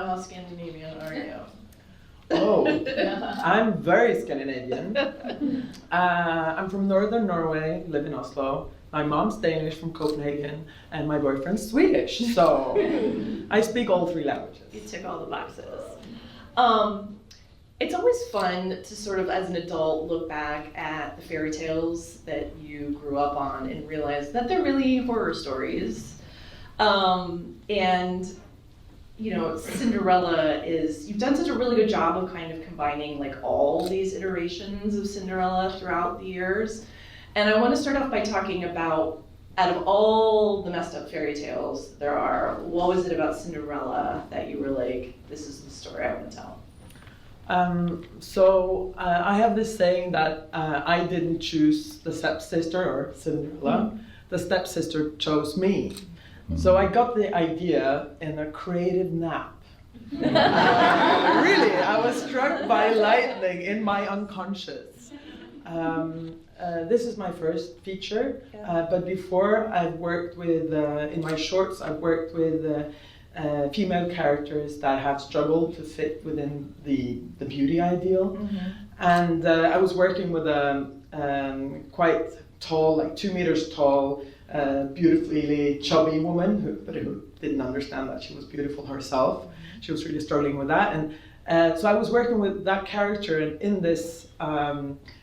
know how Scandinavian are you? Oh, I'm very Scandinavian. I'm from northern Norway, live in Oslo. My mom's Danish from Copenhagen, and my boyfriend's Swedish. So I speak all 3 languages. You tick all the boxes. It's always fun to sort of, as an adult, look back at the fairy tales that you grew up on and realize that they're really horror stories. And you know, Cinderella you've done such a really good job of kind of combining like all these iterations of Cinderella throughout the years. And I want to start off by talking about, out of all the messed up fairy tales there are, what was it about Cinderella that you were like, this is the story I want to tell? I have this saying that I didn't choose the stepsister or Cinderella, the stepsister chose me. So I got the idea in a creative nap. Really, I was struck by lightning in my unconscious. This is my first feature, but before I've worked with, in my shorts, I've worked with female characters that have struggled to fit within the beauty ideal. And I was working with a quite tall, like 2 meters tall, beautifully chubby woman who didn't understand that she was beautiful herself. She was really struggling with that. And so I was working with that character, and in this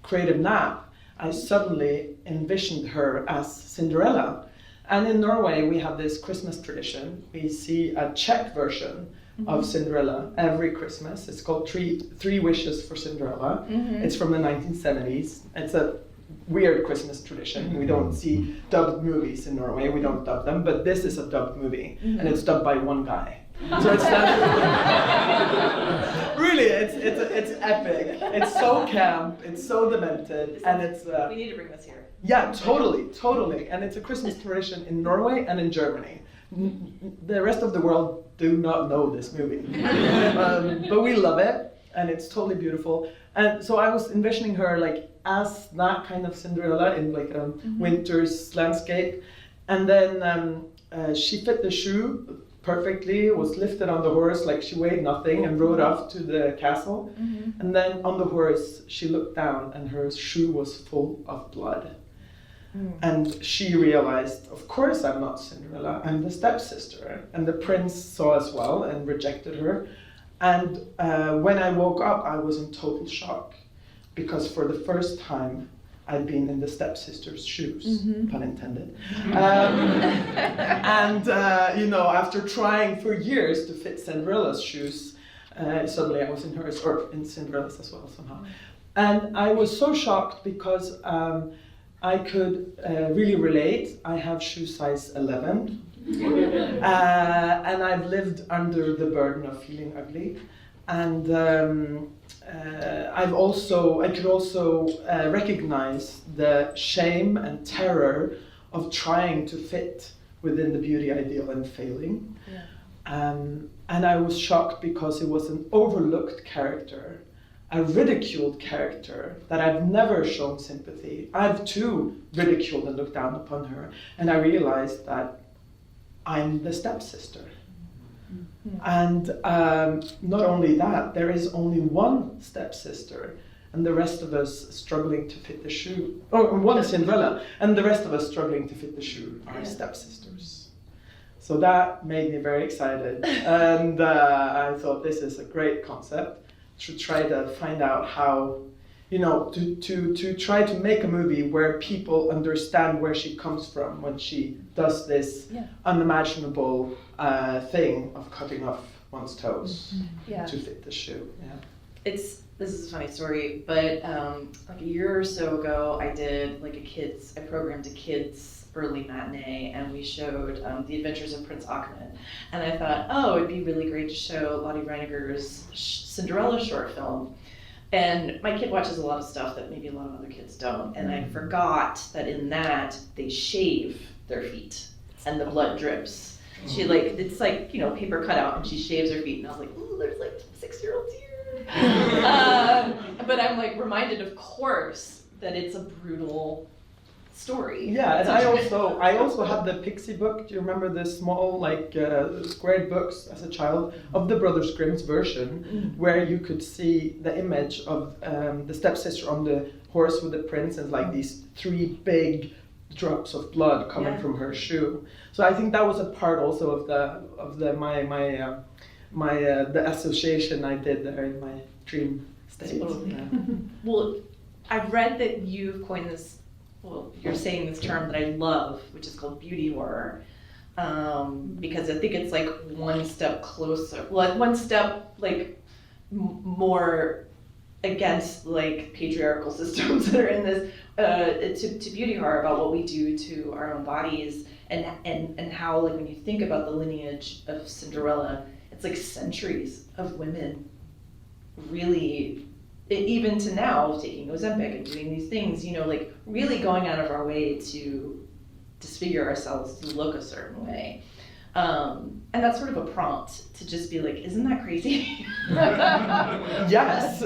creative nap, I suddenly envisioned her as Cinderella. And in Norway, we have this Christmas tradition. We see a Czech version of Cinderella every Christmas. It's called Three Wishes for Cinderella. It's from the 1970s. It's a weird Christmas tradition. We don't see dubbed movies in Norway. We don't dub them, but this is a dubbed movie, and it's dubbed by one guy. So it's really, it's epic. It's so camp. It's so demented, and it's. We need to bring this here. Yeah, totally, and it's a Christmas tradition in Norway and in Germany. The rest of the world do not know this movie, but we love it, and it's totally beautiful. And so I was envisioning her like as that kind of Cinderella in like a winter's landscape, and then she fit the shoe perfectly, was lifted on the horse like she weighed nothing, and rode off to the castle. And then on the horse she looked down, and her shoe was full of blood. And she realized, of course I'm not Cinderella, I'm the stepsister. And the prince saw as well and rejected her. And when I woke up, I was in total shock, because for the first time I'd been in the stepsister's shoes, pun intended. And you know, after trying for years to fit Cinderella's shoes, suddenly I was in hers, or in Cinderella's as well somehow. And I was so shocked because I could really relate. I have shoe size 11. And I've lived under the burden of feeling ugly. And I could also recognize the shame and terror of trying to fit within the beauty ideal and failing. And I was shocked because it was an overlooked character, a ridiculed character that I've never shown sympathy. I've too ridiculed and looked down upon her, and I realized that I'm the stepsister. And not only that, there is only one stepsister, and the rest of us struggling to fit the shoe. Or one Cinderella, and the rest of us struggling to fit the shoe are stepsisters. So that made me very excited, and I thought this is a great concept to try to find out how, you know, to try to make a movie where people understand where she comes from when she does this unimaginable thing of cutting off one's toes to fit the shoe. This is a funny story, but like a year or so ago, I did like I programmed a kids early matinee, and we showed The Adventures of Prince Ahmed. And I thought, oh, it'd be really great to show Lottie Reiniger's Cinderella short film. And my kid watches a lot of stuff that maybe a lot of other kids don't. And I forgot that in that, they shave their feet and the blood drips. It's like, you know, paper cutout, and she shaves her feet. And I was like, ooh, there's like 6-year-olds here. But I'm like reminded, of course, that it's a brutal story. Yeah, and I also had the Pixie book. Do you remember the small squared books as a child of the Brothers Grimm's version, where you could see the image of the stepsister on the horse with the prince, and like these 3 big drops of blood coming from her shoe. So I think that was a part also of the association I did there in my dream state. Totally. Yeah. Well, I've read that you've coined this, well, you're saying this term that I love, which is called beauty horror, because I think it's like one step closer, like one step like more against like patriarchal systems that are in this, to beauty horror, about what we do to our own bodies, and how, like, when you think about the lineage of Cinderella, it's like centuries of women really, even to now, taking Ozempic and doing these things, you know, like really going out of our way to disfigure ourselves to look a certain way. And that's sort of a prompt to just be like, isn't that crazy? Yes,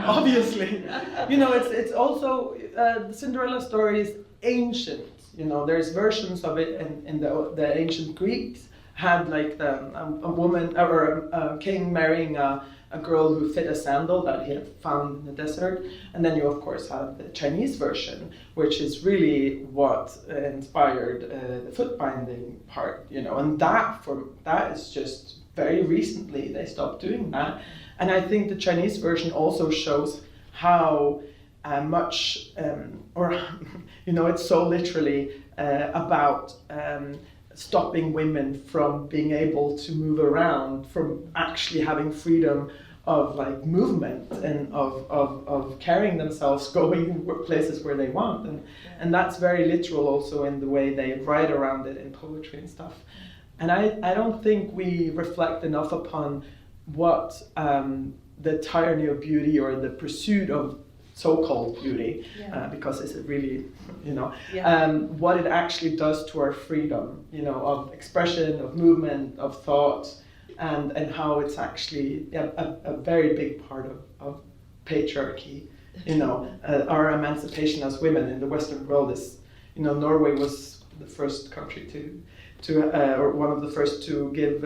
obviously. You know, it's also, the Cinderella story is ancient. You know, there's versions of it in the ancient Greeks had like a woman or a king marrying a girl who fit a sandal that he had found in the desert. And then you of course have the Chinese version, which is really what inspired the foot binding part, you know, and that is just very recently they stopped doing that. And I think the Chinese version also shows how much, or you know, it's so literally about stopping women from being able to move around, from actually having freedom of like movement and of carrying themselves, going places where they want, and that's very literal also in the way they write around it in poetry and stuff. And I don't think we reflect enough upon what the tyranny of beauty, or the pursuit of so-called beauty, because is it really, you know, what it actually does to our freedom, you know, of expression, of movement, of thought, and how it's actually a very big part of patriarchy. You know, our emancipation as women in the Western world is, you know, Norway was the first country to or one of the first to give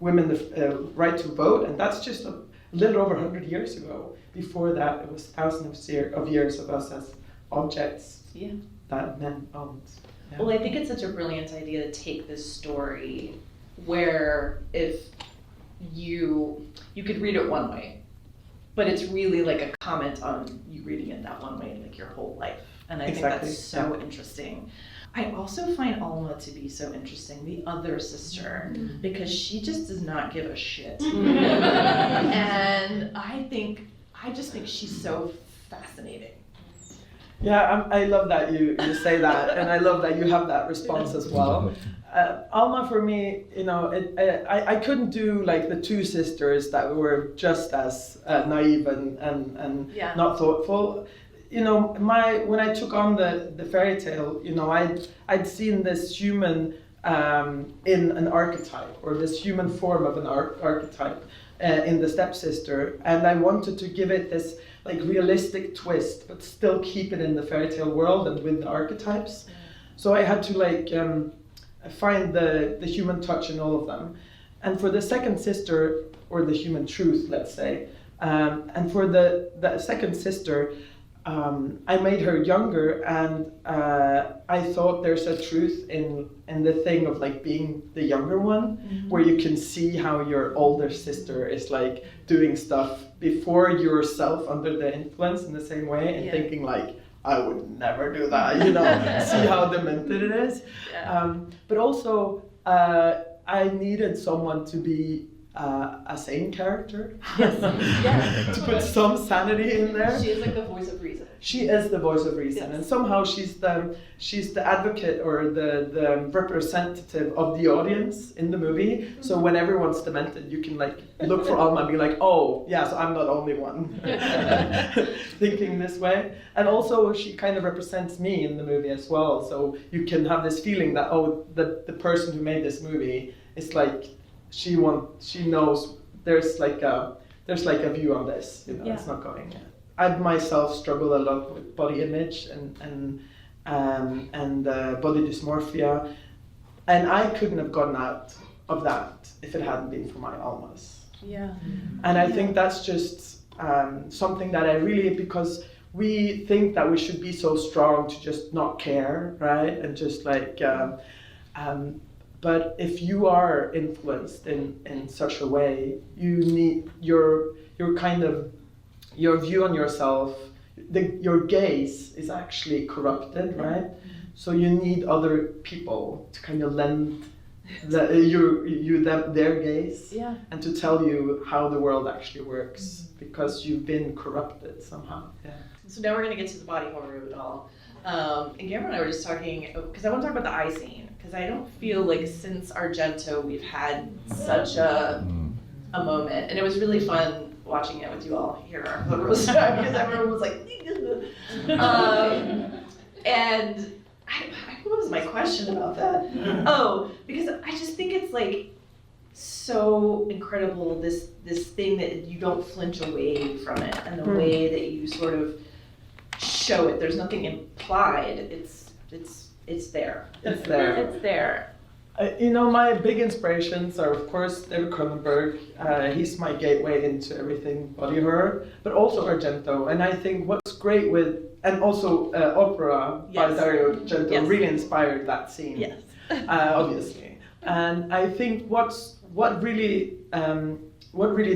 women the right to vote, and that's just a little over 100 years ago. Before that, it was thousands of years of us as objects that men owned. Yeah. Well, I think it's such a brilliant idea to take this story where if you could read it one way, but it's really like a comment on you reading it that one way like your whole life. And I think that's so interesting. I also find Alma to be so interesting, the other sister, because she just does not give a shit. And I just think she's so fascinating. Yeah, I love that you say that, and I love that you have that response as well. Alma, for me, you know, I couldn't do like the 2 sisters that were just as naive and not thoughtful. You know, when I took on the fairy tale, you know, I'd seen this human in an archetype, or this human form of an archetype in the stepsister, and I wanted to give it this like realistic twist, but still keep it in the fairy tale world and with the archetypes. So I had to like find the human touch in all of them. And for the second sister, or the human truth, let's say, and for the second sister, I made her younger, and I thought there's a truth in the thing of like being the younger one, where you can see how your older sister is like doing stuff before yourself under the influence in the same way, and thinking like, I would never do that, you know, see how demented it is. But also, I needed someone to be a sane character, to put some sanity in there. She is like the voice of reason. She is the voice of reason, and somehow she's the advocate, or the representative of the audience in the movie. So when everyone's demented, you can like look for Alma and be like, oh yeah, so I'm not the only one thinking this way. And also she kind of represents me in the movie as well. So you can have this feeling that, oh, the person who made this movie is like, she knows there's like a view on this, you know, it's not going. I myself struggle a lot with body image and and body dysmorphia. And I couldn't have gotten out of that if it hadn't been for my almas. Yeah. And I think that's just something that I really, because we think that we should be so strong to just not care, right? And just like, but if you are influenced in such a way, you need your kind of, your view on yourself, your gaze is actually corrupted, right? So you need other people to kind of lend their gaze, Yeah. and to tell you how the world actually works, because you've been corrupted somehow. Yeah. So now we're gonna get to the body horror of it all. And Guillermo and I were just talking, because I want to talk about the eye scene, because I don't feel like since Argento we've had such a moment, and it was really fun watching it with you all here in our photos, because everyone was like, and what was my question about that? Oh, because I just think it's like so incredible, this thing that you don't flinch away from it, and the way that you sort of show it. There's nothing implied. It's there. It's there. It's there. You know, my big inspirations are, of course, David Cronenberg. He's my gateway into everything body horror, but also Argento. And I think what's great with, and also opera by Dario Argento really inspired that scene. Yes. Obviously. And I think what really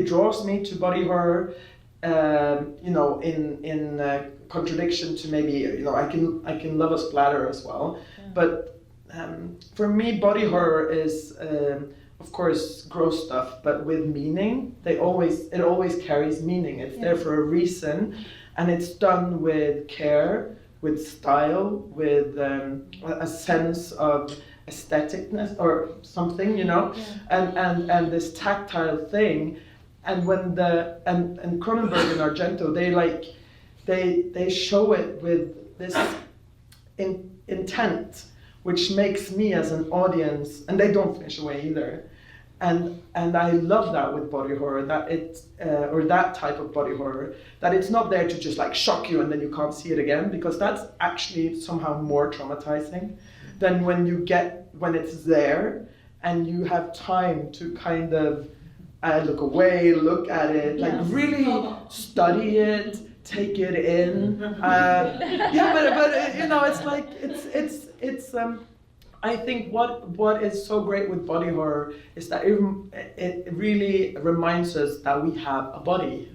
draws me to body horror, you know, in contradiction to maybe, you know, I can love a splatter as well, but for me, body horror is, of course, gross stuff, but with meaning. It always carries meaning. It's there for a reason, and it's done with care, with style, with a sense of aestheticness or something, you know, and this tactile thing. And when and Cronenberg and Argento, they show it with this intent, which makes me as an audience, and they don't finish away either. And I love that with body horror, that it's or that type of body horror, that it's not there to just like shock you and then you can't see it again, because that's actually somehow more traumatizing than when it's there and you have time to kind of look away, look at it, like really study it, take it in. But you know, it's like it's. I think what is so great with body horror is that it really reminds us that we have a body.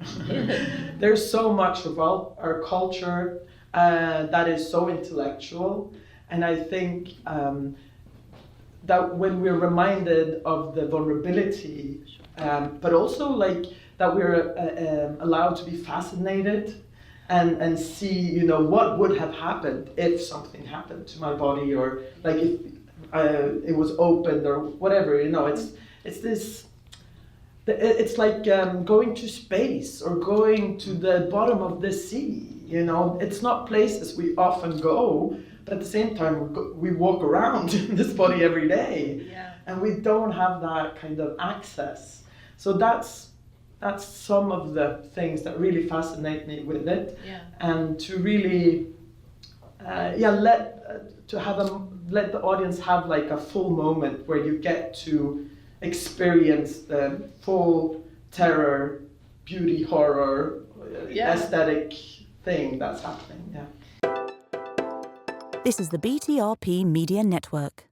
There's so much of our culture that is so intellectual, and I think that when we're reminded of the vulnerability, but also like that we're allowed to be fascinated and see, you know, what would have happened if something happened to my body, or like if it was opened or whatever, you know, it's like going to space or going to the bottom of the sea, you know. It's not places we often go, but at the same time we walk around in this body every day, and we don't have that kind of access. So that's some of the things that really fascinate me with it, and to really, let the audience have like a full moment where you get to experience the full terror, beauty, horror, aesthetic thing that's happening. Yeah. This is the BTRP Media Network.